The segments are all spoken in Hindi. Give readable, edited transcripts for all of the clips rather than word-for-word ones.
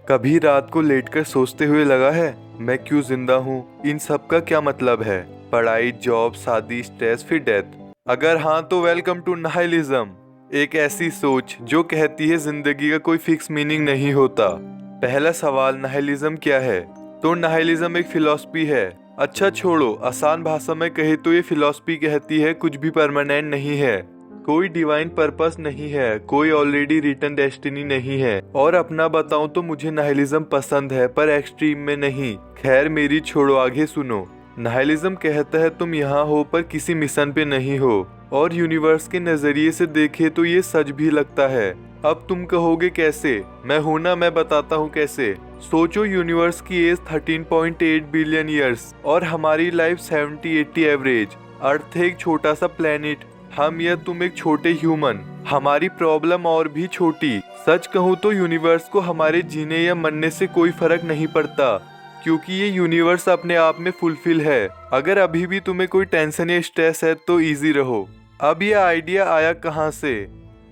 कभी रात को लेटकर सोचते हुए लगा है मैं क्यों जिंदा हूँ? इन सब का क्या मतलब है? पढ़ाई, जॉब, शादी, स्ट्रेस, फिर डेथ। अगर हाँ तो वेलकम टू नाइलिज्म, एक ऐसी सोच जो कहती है जिंदगी का कोई फिक्स मीनिंग नहीं होता। पहला सवाल, नाइलिज्म क्या है? तो नाइलिज्म एक फिलॉसफी है। अच्छा छोड़ो, आसान भाषा में कहे तो ये फिलॉसफी कहती है कुछ भी परमानेंट नहीं है, कोई डिवाइन पर्पस नहीं है, कोई ऑलरेडी रिटन डेस्टिनी नहीं है। और अपना बताऊं तो मुझे नाइलिज्म पसंद है, पर एक्सट्रीम में नहीं। खैर मेरी छोड़ो, आगे सुनो। नाइलिज्म कहता है तुम यहाँ हो पर किसी मिशन पे नहीं हो, और यूनिवर्स के नजरिए से देखे तो ये सच भी लगता है। अब तुम कहोगे कैसे? मैं हूं ना, मैं बताता हूँ कैसे। सोचो, यूनिवर्स की एज 13.8 बिलियन ईयर्स और हमारी लाइफ 70-80 एवरेज। अर्थ एक छोटा सा प्लेनेट, हम या तुम एक छोटे ह्यूमन, हमारी प्रॉब्लम और भी छोटी। सच कहूँ तो यूनिवर्स को हमारे जीने या मरने से कोई फर्क नहीं पड़ता, क्योंकि ये यूनिवर्स अपने आप में फुलफिल है। अगर अभी भी तुम्हें कोई टेंशन या स्ट्रेस है तो इजी रहो। अब ये आइडिया आया कहाँ से?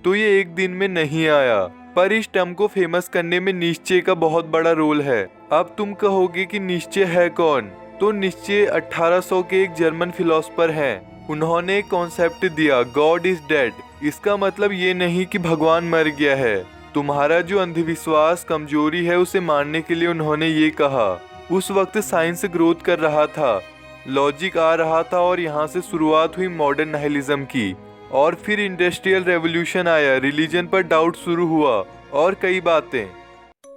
तो ये एक दिन में नहीं आया, पर इस टर्म को फेमस करने में नीत्शे का बहुत बड़ा रोल है। अब तुम कहोगे कि नीत्शे है कौन? तो नीत्शे 1800 के एक जर्मन फिलोसोफर हैं। उन्होंने एक कॉन्सेप्ट दिया, गॉड इज डेड। इसका मतलब ये नहीं कि भगवान मर गया है। तुम्हारा जो अंधविश्वास, कमजोरी है, उसे मारने के लिए उन्होंने ये कहा। उस वक्त साइंस ग्रोथ कर रहा था, लॉजिक आ रहा था, और यहाँ से शुरुआत हुई मॉडर्न नाइलिज्म की। और फिर इंडस्ट्रियल रेवोल्यूशन आया, रिलीजन पर डाउट शुरू हुआ और कई बातें।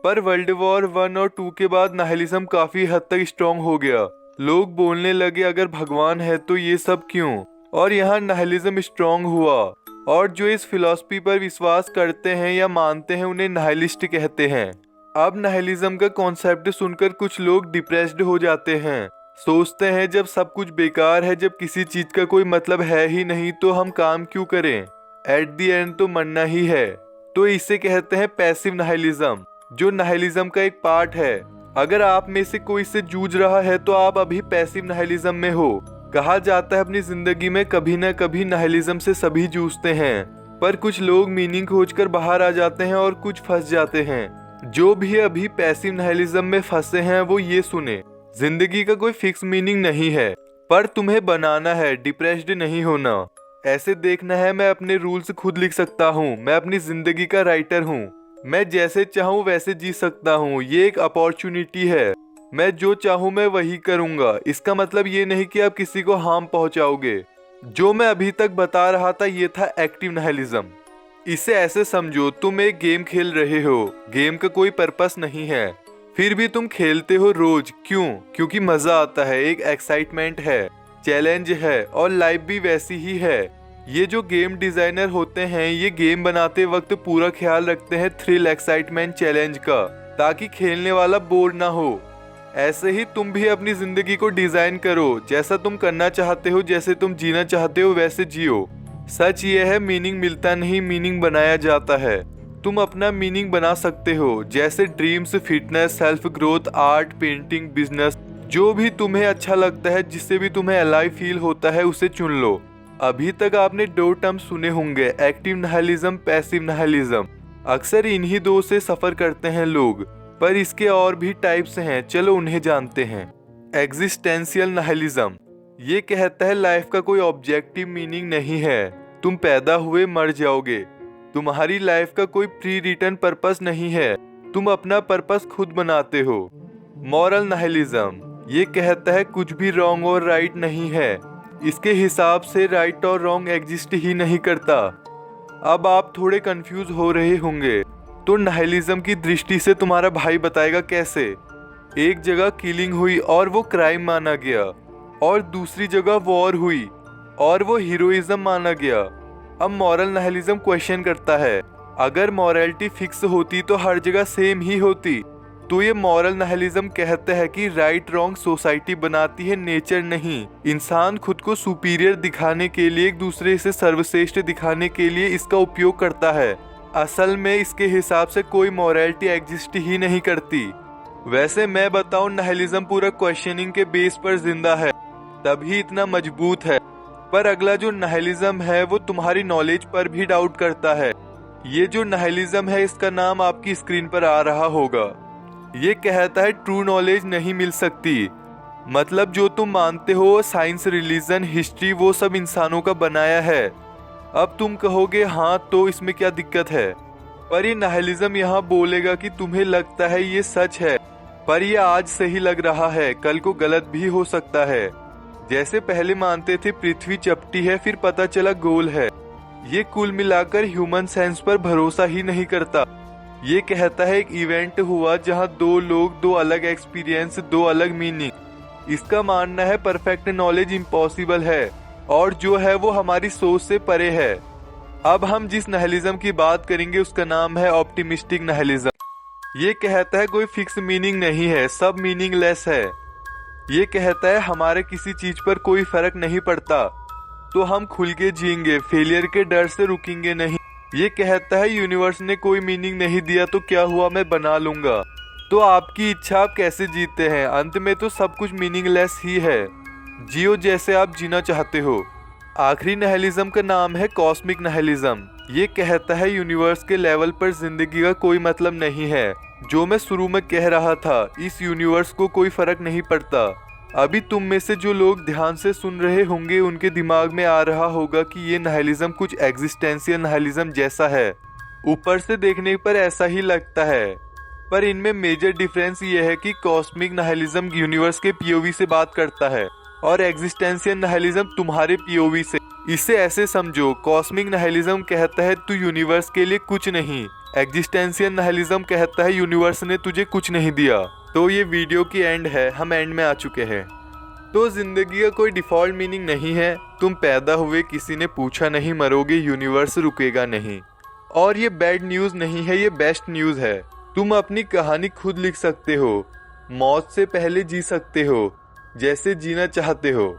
पर वर्ल्ड वॉर 1 और 2 के बाद नाइलिज्म काफी हद तक स्ट्रॉन्ग हो गया। लोग बोलने लगे अगर भगवान है तो ये सब क्यों? और यहाँ नाइलिज्म स्ट्रॉन्ग हुआ। और जो इस फिलॉसफी पर विश्वास करते हैं या मानते हैं उन्हें नाइलिस्ट कहते हैं। अब नाइलिज्म का कॉन्सेप्ट सुनकर कुछ लोग डिप्रेस्ड हो जाते हैं, सोचते हैं जब सब कुछ बेकार है, जब किसी चीज का कोई मतलब है ही नहीं तो हम काम क्यों करें? एट द एंड तो मरना ही है। तो इसे कहते हैं पैसिव नाइलिज्म, जो नाइलिज्म का एक पार्ट है। अगर आप में से कोई इससे जूझ रहा है तो आप अभी पैसिव नाइलिज्म में हो। कहा जाता है अपनी जिंदगी में कभी न कभी नाइलिज्म से सभी जूझते हैं, पर कुछ लोग मीनिंग खोजकर बाहर आ जाते हैं और कुछ फंस जाते हैं। जो भी अभी पैसिव नाइलिज्म में फंसे हैं वो ये सुने, जिंदगी का कोई फिक्स मीनिंग नहीं है, पर तुम्हें बनाना है, डिप्रेस्ड नहीं होना। ऐसे देखना है मैं अपने रूल्स खुद लिख सकता हूँ, मैं अपनी जिंदगी का राइटर हूँ, मैं जैसे चाहूँ वैसे जी सकता हूँ। ये एक अपॉर्चुनिटी है, मैं जो चाहूँ मैं वही करूँगा। इसका मतलब ये नहीं कि आप किसी को हार्म पहुँचाओगे। जो मैं अभी तक बता रहा था ये था एक्टिव नाइलिज्म। इसे ऐसे समझो, तुम एक गेम खेल रहे हो, गेम का कोई पर्पस नहीं है, फिर भी तुम खेलते हो रोज। क्यों? क्योंकि मजा आता है, एक एक्साइटमेंट है, चैलेंज है, और लाइफ भी वैसी ही है। ये जो गेम डिजाइनर होते हैं ये गेम बनाते वक्त पूरा ख्याल रखते हैं थ्रिल, एक्साइटमेंट, चैलेंज का, ताकि खेलने वाला बोर ना हो। ऐसे ही तुम भी अपनी जिंदगी को डिजाइन करो, जैसा तुम करना चाहते हो, जैसे तुम जीना चाहते हो वैसे जियो। सच ये है, मीनिंग मिलता नहीं, मीनिंग बनाया जाता है। तुम अपना मीनिंग बना सकते हो, जैसे dreams, fitness, self growth, art, painting, business, जो भी तुम्हें अच्छा लगता है, जिससे भी तुम्हें अलाइव फील होता है उसे चुन लो। अभी तक आपने 2 टर्म सुने होंगे, एक्टिव नाइलिज्म, पैसिव नाइलिज्म। अक्सर इन्हीं 2 से सफर करते हैं लोग, पर इसके और भी टाइप्स हैं, चलो उन्हें जानते हैं। एग्जिस्टेंशियल नाइलिज्म, ये कहता है लाइफ का कोई ऑब्जेक्टिव मीनिंग नहीं है, तुम पैदा हुए मर जाओगे, तुम्हारी लाइफ का कोई प्री रिटन पर्पस नहीं है, तुम अपना पर्पस खुद बनाते हो। मॉरल नाइलिज्म, ये कहता है कुछ भी रॉन्ग और राइट नहीं है, इसके हिसाब से राइट और रॉन्ग एग्जिस्ट ही नहीं करता। अब आप थोड़े कंफ्यूज हो रहे होंगे, तो नाइलिज्म की दृष्टि से तुम्हारा भाई बताएगा कैसे। एक जगह किलिंग हुई और वो क्राइम माना गया, और दूसरी जगह वॉर हुई और वो हीरोइज्म माना गया। अब मॉरल नाइलिज्म क्वेश्चन करता है, अगर मॉरलिटी फिक्स होती तो हर जगह सेम ही होती। तो ये मॉरल नाइलिज्म कहता है कि राइट रॉन्ग सोसाइटी बनाती है, नेचर नहीं। इंसान खुद को सुपीरियर दिखाने के लिए, एक दूसरे से सर्वश्रेष्ठ दिखाने के लिए इसका उपयोग करता है। असल में इसके हिसाब से कोई मॉरलिटी एग्जिस्ट ही नहीं करती। वैसे मैं बताऊं, नाइलिज्म पूरा क्वेश्चनिंग के बेस पर जिंदा है, तभी इतना मजबूत है। पर अगला जो नाइलिज्म है वो तुम्हारी नॉलेज पर भी डाउट करता है। ये जो नाइलिज्म है इसका नाम आपकी स्क्रीन पर आ रहा होगा। ये कहता है ट्रू नॉलेज नहीं मिल सकती। मतलब जो तुम मानते हो साइंस, रिलीजन, हिस्ट्री, वो सब इंसानों का बनाया है। अब तुम कहोगे हाँ तो इसमें क्या दिक्कत है, पर ये नाइलिज्म यहाँ बोलेगा कि तुम्हें लगता है ये सच है, पर ये आज सही लग रहा है, कल को गलत भी हो सकता है। जैसे पहले मानते थे पृथ्वी चपटी है, फिर पता चला गोल है। ये कुल मिलाकर ह्यूमन सेंस पर भरोसा ही नहीं करता। ये कहता है एक इवेंट हुआ जहाँ दो लोग, दो अलग एक्सपीरियंस, दो अलग मीनिंग। इसका मानना है परफेक्ट नॉलेज इम्पॉसिबल है और जो है वो हमारी सोच से परे है। अब हम जिस नाइलिज्म की बात करेंगे उसका नाम है ऑप्टिमिस्टिक नाइलिज्म। ये कहता है कोई फिक्स मीनिंग नहीं है, सब मीनिंगलेस है। ये कहता है हमारे किसी चीज पर कोई फर्क नहीं पड़ता तो हम खुल के जिएंगे, फेलियर के डर से रुकेंगे नहीं। ये कहता है यूनिवर्स ने कोई मीनिंग नहीं दिया तो क्या हुआ, मैं बना लूंगा। तो आपकी इच्छा आप कैसे जीते हैं, अंत में तो सब कुछ मीनिंगलेस ही है। जियो जैसे आप जीना चाहते हो। आखिरी नाइलिज्म का नाम है कॉस्मिक नाइलिज्म। ये कहता है यूनिवर्स के लेवल पर जिंदगी का कोई मतलब नहीं है। जो मैं शुरू में कह रहा था, इस यूनिवर्स को कोई फर्क नहीं पड़ता। अभी तुम में से जो लोग ध्यान से सुन रहे होंगे उनके दिमाग में आ रहा होगा कि ये नाइलिज्म कुछ एग्जिस्टेंशियल नाइलिज्म जैसा है। ऊपर से देखने पर ऐसा ही लगता है, पर इनमें मेजर डिफरेंस ये है कि कॉस्मिक नाइलिज्म यूनिवर्स के पीओवी से बात करता है और एग्जिस्टेंशियल नाइलिज्म तुम्हारे पीओवी से। इसे ऐसे समझो, कॉस्मिक नाइलिज्म कहता है तू यूनिवर्स के लिए कुछ नहीं, एग्जिस्टेंशियल नाइलिज्म कहता है यूनिवर्स ने तुझे कुछ नहीं दिया। तो ये वीडियो की एंड है, हम एंड में आ चुके हैं। तो जिंदगी का कोई डिफॉल्ट मीनिंग नहीं है। तुम पैदा हुए, किसी ने पूछा नहीं, मरोगे, यूनिवर्स रुकेगा नहीं। और ये बैड न्यूज नहीं है, ये बेस्ट न्यूज है। तुम अपनी कहानी खुद लिख सकते हो, मौत से पहले जी सकते हो जैसे जीना चाहते हो।